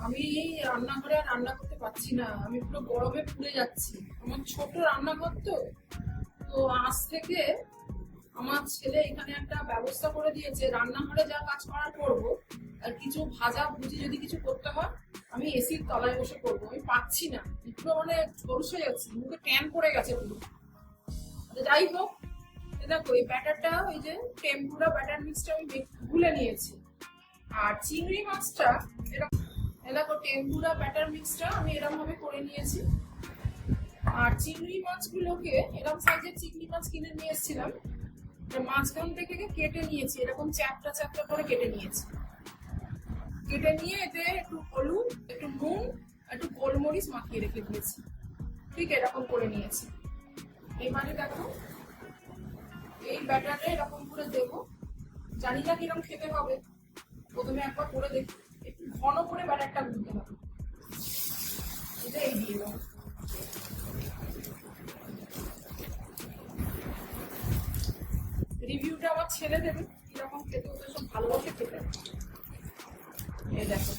আমি এই রান্নাঘরে আর রান্না করতে পারছি না, আমি পুরো গরমে পুড়ে যাচ্ছি। আমার ছোট রান্নাঘর তো, তো আজ থেকে আমার ছেলে এখানে একটা ব্যবস্থা করে দিয়েছে, রান্নাঘরে যা কাজ করার করবো, আর কিছু ভাজা ভুজি যদি কিছু করতে হয় আমি এসির তলায় বসে করবো। আমি পাচ্ছি না, পুরো মানে ঝলসে যাচ্ছে, মুখে ট্যান পড়ে গেছে পুরো। যাই হোক, দেখো এই ব্যাটারটা, ওই যে টেম্পুরা ব্যাটার মিক্সটা আমি গুলে নিয়েছি। আর চিংড়ি মাছটা এরকম, দেখো টেম্পুরা ব্যাটার মিক্সটা আমি এরকম ভাবে করে নিয়েছি। আর চিংড়ি মাছগুলোকে এরকম সাইজের চিংড়ি মাছ কিনে নিয়ে এসেছিলাম, মাঝখান থেকে কেটে নিয়েছি, এরকম চ্যাপটা চ্যাপটা করে কেটে নিয়েছি। কেটে নিয়ে এতে একটু হলুদ, একটু নুন, একটু গোলমরিচ মাখিয়ে রেখে দিয়েছি। ঠিক এরকম করে নিয়েছি। এবারে দেখো এই ব্যাটারে এরকম করে দেবো। জানি না কিরকম খেতে হবে, প্রথমে একবার করে দেখি। একটু ঘন করে ব্যাটারটা গুলতে হবে। এটা এই দিয়ে দেবো। রিভিউটা আমার ছেলে দেবে কিরকম খেতে, ওদের সব ভালোবাসে খেতে। এই দেখো